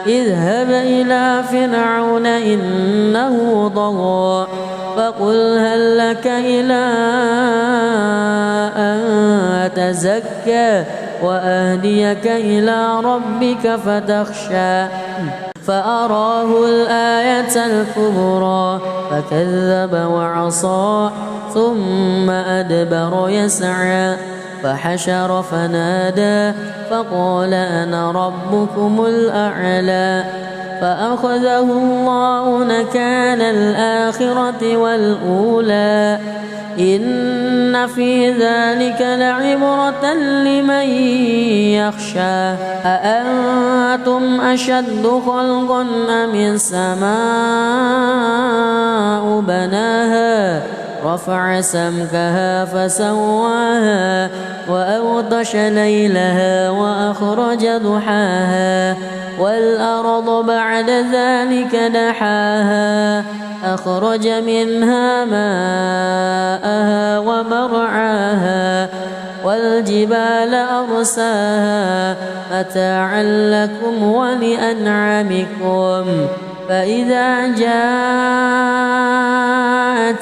اذهب إلى فرعون إنه طغى فقل هل لك إلى أن تزكى وأهديك إلى ربك فتخشى فأراه الآية الكبرى فكذب وعصى ثم أدبر يسعى فحشر فنادى فقال أنا ربكم الأعلى فأخذه الله نكال الآخرة والأولى إن في ذلك لعبرة لمن يخشى. أأنتم أشد خلقا أم السماء بناها رفع سمكها فسواها وأغطش ليلها وأخرج ضحاها والأرض بعد ذلك دحاها أخرج منها ماءها ومرعاها والجبال أرساها متاعا لكم ولأنعامكم فإذا جاءت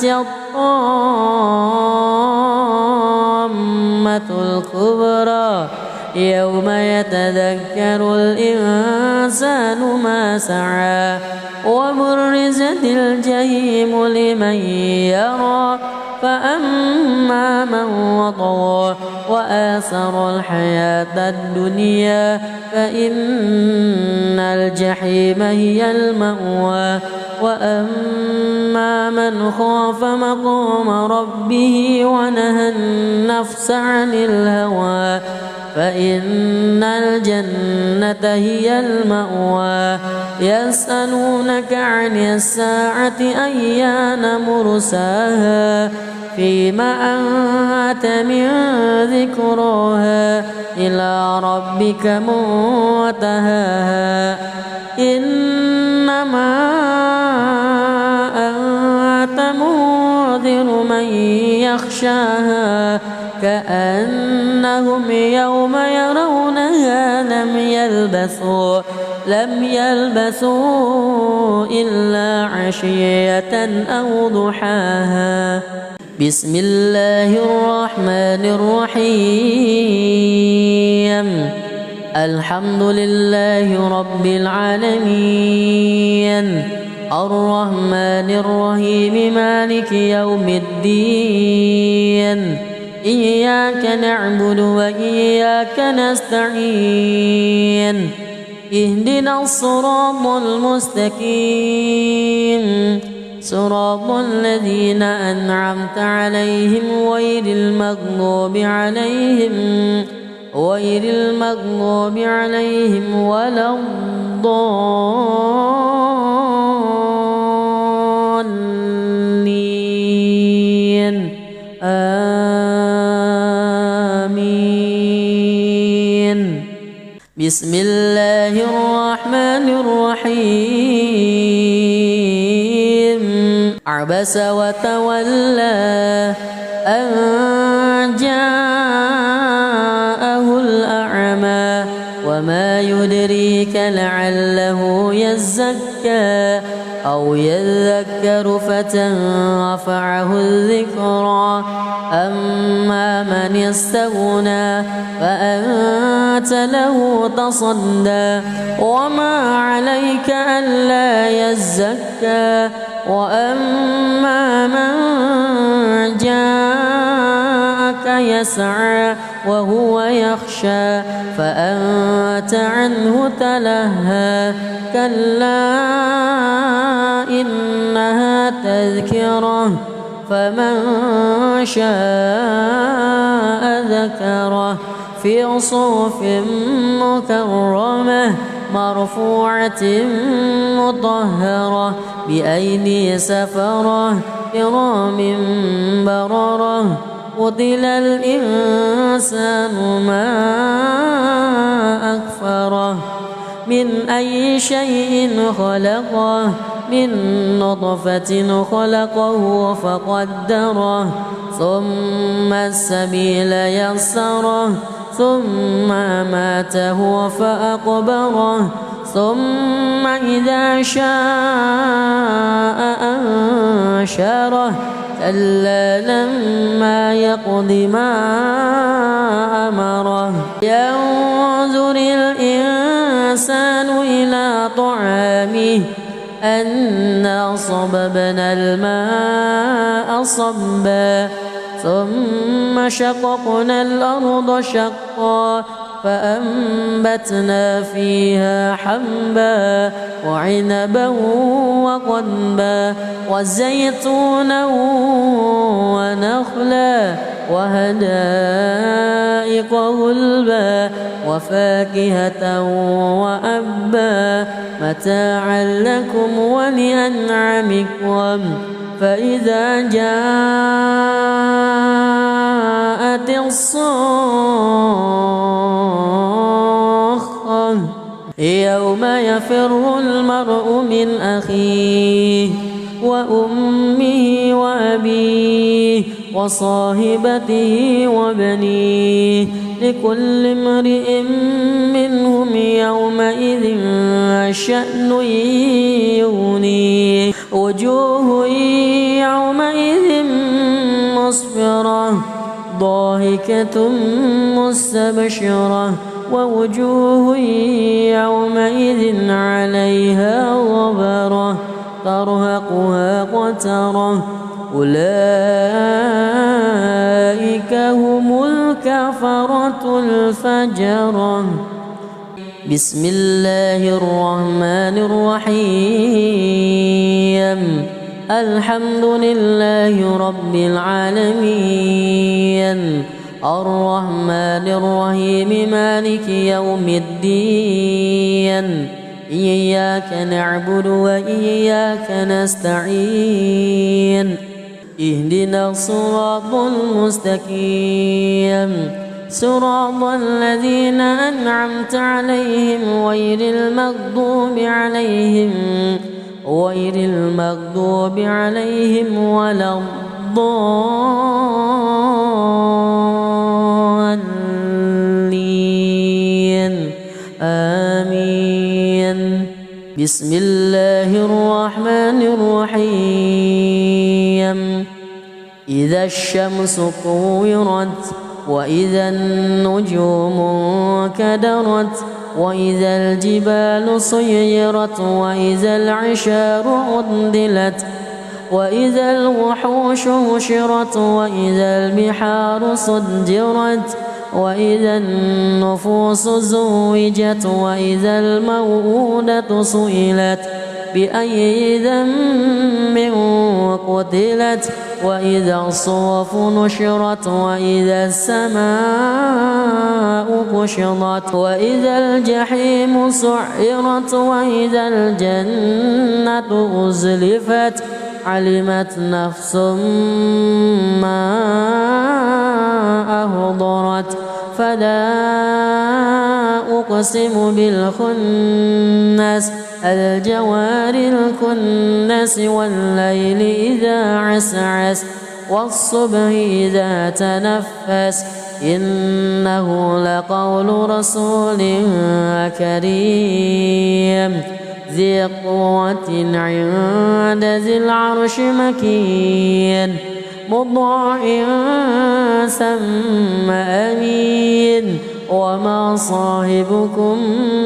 الطامة الكبرى يوم يتذكر الإنسان ما سعى وبرزت الجحيم لمن يرى فأما من وطغى وآثر الحياة الدنيا فإن الجحيم هي المأوى وأما من خاف مقام ربه ونهى النفس عن الهوى فإن الجنة هي المأوى. يسألونك عن الساعة أيان مرساها فيما أنت من ذكراها إلى ربك منتهاها إنما أنت منذر من يخشاها كأنهم يوم يرونها لم يلبثوا إلا عشية أو ضحاها. بسم الله الرحمن الرحيم. الحمد لله رب العالمين الرحمن الرحيم مالك يوم الدين إياك نعبد وإياك نستعين اهدنا الصراط المستقيم صراط الذين أنعمت عليهم غير المغضوب عليهم ولا الضالين آمين. بسم الله الرحمن الرحيم عبس وتولى أن جاءه الأعمى وما يدريك لعله يزكى أو يذكر فتنفعه الذكرى أما من استغنى فأنت له تصدى وما عليك ألا يزكى وأما من جاءك يسعى وهو يخشى فأنت عنه تلهى كلا إنها تذكرة فمن شاء ذكره في صحف مكرمة مرفوعة مطهرة بأيدي سفرة كرام بررة قتل الإنسان ما أكفره من أي شيء خلقه من نطفة خلقه فقدره ثم السبيل يسره ثم أماته فأقبره ثم إذا شاء أنشره كلا لما يقض ما أمره ينظر الإنسان إلى طعامه أنا صببنا الماء صبا ثم شققنا الأرض شقا فأنبتنا فيها حبا وعنبا وقضبا وزيتونا ونخلا وحدائق غلبا وفاكهة وأبا متاعا لكم ولأنعامكم فإذا جاءت الصاخة يوم يفر المرء من أخيه وأمه وأبيه وصاحبته وبنيه لكل امرئ منهم يومئذ شأن يغنيه وجوه يومئذ مسفرة ضاحكة مستبشرة ووجوه يومئذ عليها غبرة ترهقها قترة أولئك هم الكفرة الفجرة بسم الله الرحمن الرحيم الحمد لله رب العالمين الرحمن الرحيم مالك يوم الدين إياك نعبد وإياك نستعين اهدنا الصراط المستقيم صراط الذين أنعمت عليهم غير المغضوب عليهم ولا الضالين آمين بسم الله الرحمن الرحيم إذا الشمس كورت وإذا النجوم انكدرت وإذا الجبال سيرت وإذا العشار عطلت وإذا الوحوش حشرت وإذا البحار سجرت وإذا النفوس زوجت وإذا الموءودة سئلت بأي ذنب قتلت وإذا الصحف نشرت وإذا السماء كشطت وإذا الجحيم سعرت وإذا الجنة أزلفت علمت نفس ما أهضرت فلا أقسم بالخنس الجوار الكنس والليل إذا عسعس والصبح إذا تنفس إنه لقول رسول كريم ذي قوة عند ذي العرش مكين مطاع ثم أمين وما صاحبكم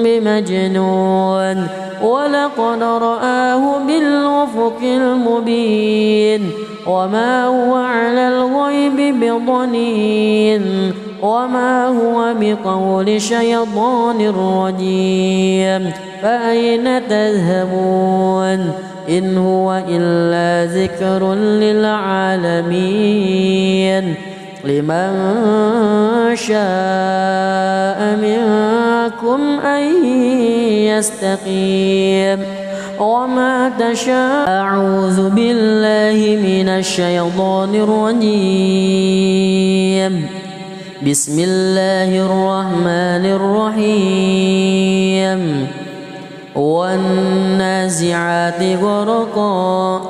بمجنون ولقد رآه بالأفق المبين وما هو على الغيب بضنين وما هو بقول شيطان رجيم فأين تذهبون إن هو إلا ذكر للعالمين لمن شاء منكم أن يستقيم وما تشاء أعوذ بالله من الشيطان الرجيم بسم الله الرحمن الرحيم والنازعات غرقا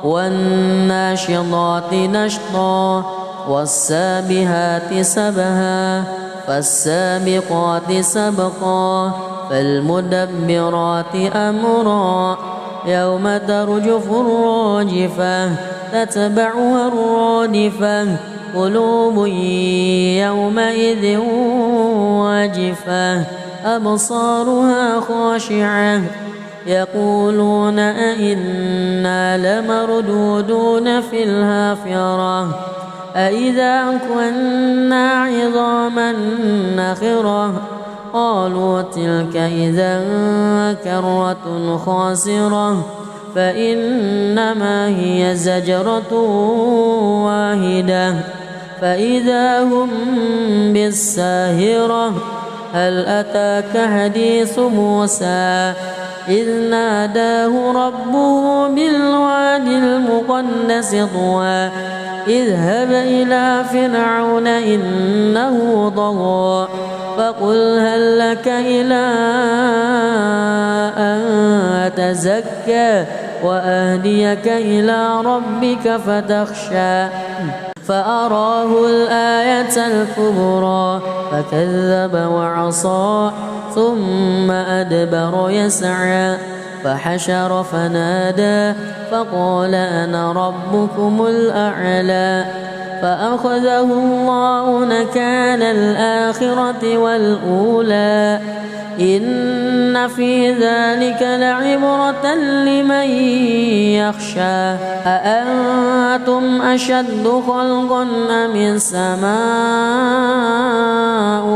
والناشطات نشطا والسابحات سبها فالسابقات سبقا فالمدبرات أمرا يوم ترجف الراجفة تتبعها الرادفة قلوب يومئذ واجفة أبصارها خاشعة يقولون أئنا لمردودون في الحافرة أئذا كنا عظاما نخرة قالوا تلك إذا كرة خاسرة فإنما هي زجرة واحدة فإذا هم بالساهرة هل أتاك حديث موسى إذ ناداه ربه بالوادي المقدس طوى اذهب إلى فرعون إنه طغى فقل هل لك إلى أن تزكى وأهديك إلى ربك فتخشى فأراه الآية الكبرى فكذب وعصى ثم أدبر يسعى فحشر فنادى فقال أنا ربكم الأعلى فأخذه الله نكال الآخرة والأولى إن في ذلك لعبرة لمن يخشى أأنتم أشد خلقا أم السماء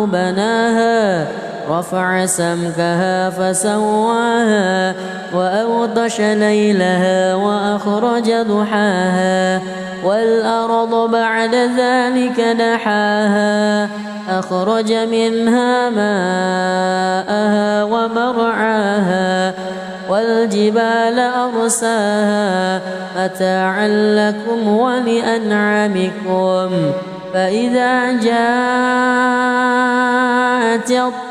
بناها رفع سمكها فسواها وأغطش ليلها وأخرج ضحاها والأرض بعد ذلك دحاها أخرج منها ماءها ومرعاها والجبال أرساها متاعا لكم ولأنعامكم فإذا جاءت الطامة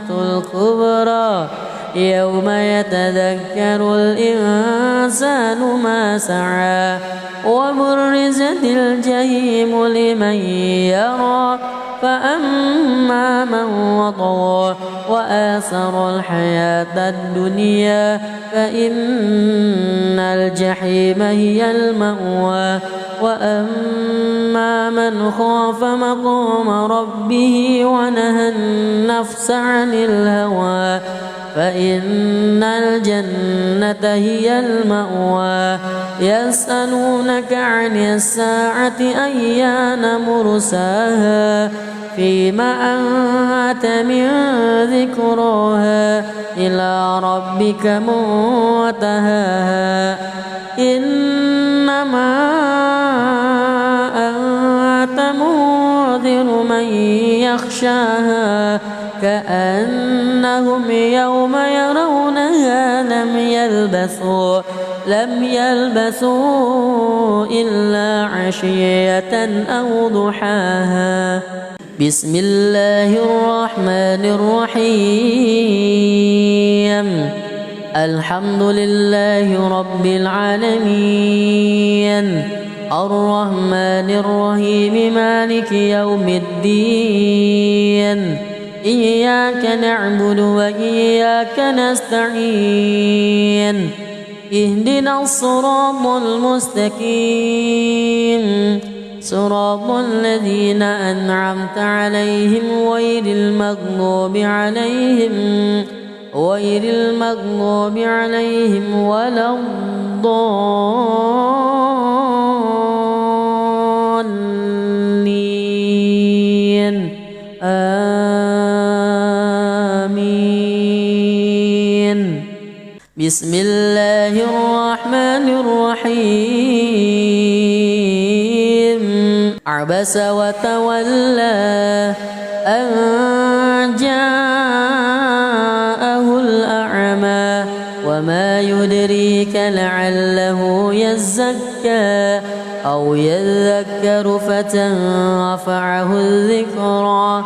الكبرى يوم يتذكر الإنسان ما سعى وبرزت الجحيم لمن يرى فأما من وطغى وآثر الحياة الدنيا فإن الجحيم هي المأوى وأما من خاف مقام ربه ونهى النفس عن الهوى فإن الجنة هي المأوى يسألونك عن الساعة أيان مرساها فيما أنت من ذكراها إلى ربك منتهاها إنما أنت منذر من يخشاها كأنهم يوم يرونها لم يلبثوا لم يلبثوا إلا عشية أو ضحاها. بسم الله الرحمن الرحيم. الحمد لله رب العالمين، الرحمن الرحيم، مالك يوم الدين. إياك نعبد وإياك نستعين. اهدنا الصراط المستقيم، صراط الذين أنعمت عليهم غير المغضوب عليهم ولا الضالين. آمين. بسم الله الرحمن الرحيم. عبس وتولى أن جاءه الأعمى وما يدريك لعله يزكى أو يذكر فتنفعه الذكرى.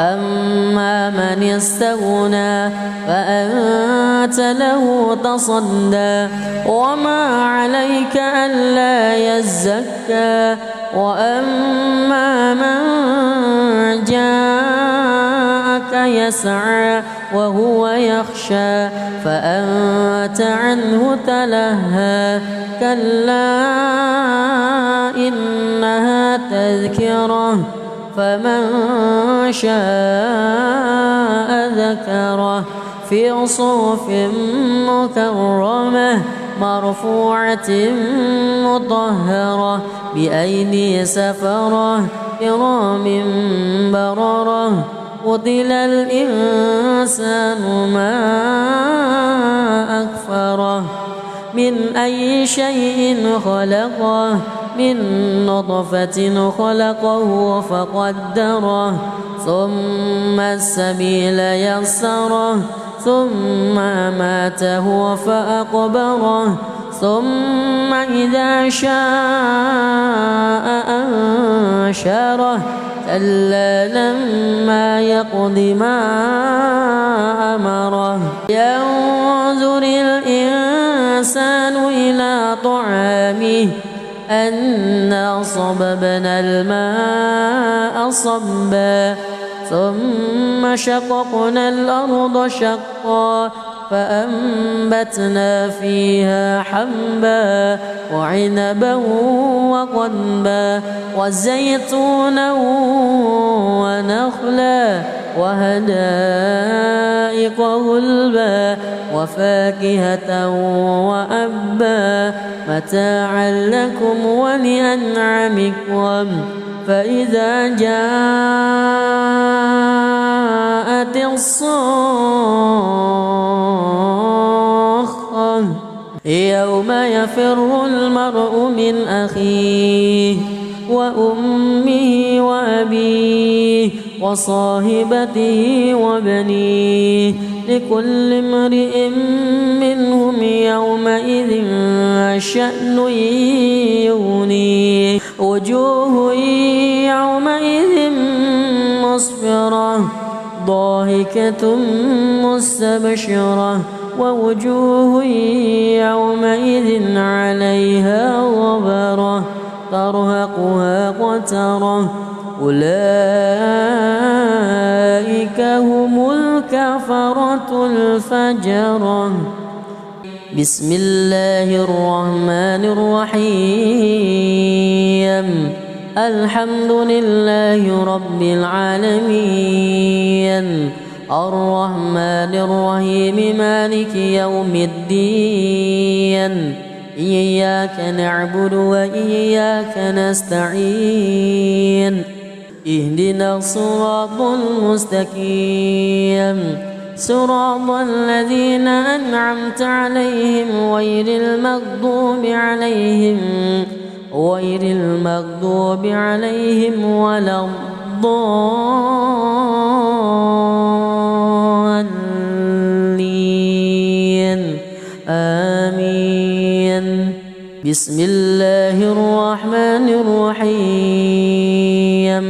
أما من استغنى فأنت له تصدى وما عليك ألا يزكى. وأما من جاءك يسعى وهو يخشى فأنت عنه تلهى. كلا إنها تذكرة فمن شاء ذكره في صحف مكرمة مرفوعة مطهرة بأيدي سفرة كرام بررة. قتل الإنسان ما أكفره من أي شيء خلقه من نطفة خلقه فقدره ثم السبيل يسره ثم أماته فأقبره ثم إذا شاء أنشره. كلا لما يقض ما أمره. ينظر الإنسان إلى طعامه أنا صببنا الماء صبا ثم شققنا الأرض شقا فأنبتنا فيها حبا وعنبا وقضبا وزيتونا ونخلا وحدائق غلبا وفاكهة وأبا متاعا لكم ولأنعامكم. فإذا جاءت الصاخة يوم يفر المرء من أخيه وأمه وأبيه وصاحبته وبنيه لكل امرئ منهم يومئذ شأن يغنيه. وجوه يومئذ مسفرة ضاحكة مستبشرة ووجوه يومئذ عليها غبرة ترهقها قترة. أولئك هم الكفرة الفجرة. بسم الله الرحمن الرحيم. الحمد لله رب العالمين، الرحمن الرحيم، مالك يوم الدين. إياك نعبد وإياك نستعين. اهدنا الصراط المستقيم، صراط الذين أنعمت عليهم غير المغضوب عليهم ولا الضالين. آمين. بسم الله الرحمن الرحيم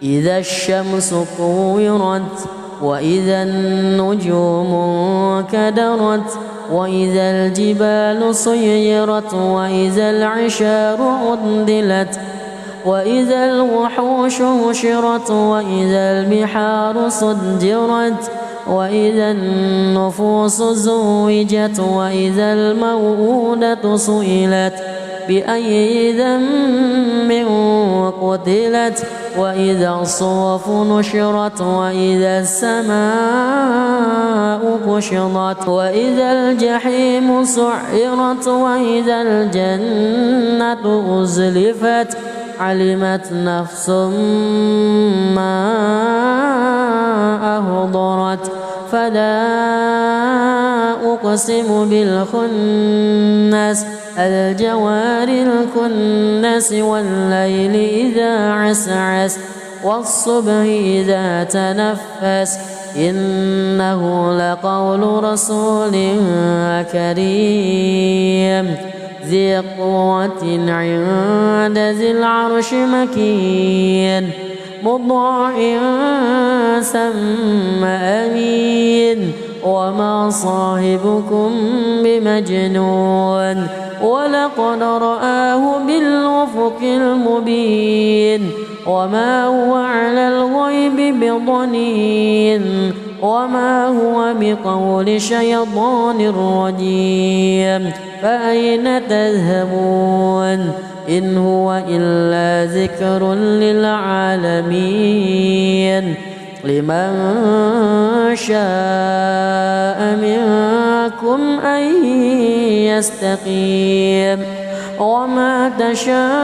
إذا الشمس كورت وإذا النجوم انكدرت وإذا الجبال سيرت وإذا العشار عطلت وإذا الوحوش حشرت وإذا البحار سجرت وإذا النفوس زوجت وإذا الموءودة سئلت بأي ذنب قتلت وإذا الصحف نشرت وإذا السماء كشطت وإذا الجحيم سعرت وإذا الجنة أزلفت علمت نفس ما أهضرت فلا أقسم بالخنس الجوار الكنس والليل إذا عسعس والصبح إذا تنفس إنه لقول رسول كريم ذي قوة عند ذي العرش مكين مطاع ثم أمين وما صاحبكم بمجنون ولقد رآه بالأفق المبين وما هو على الغيب بضنين وما هو بقول شيطان رجيم فأين تذهبون إن هو إلا ذكر للعالمين لمن شاء منكم أن يستقيم وما تشاءون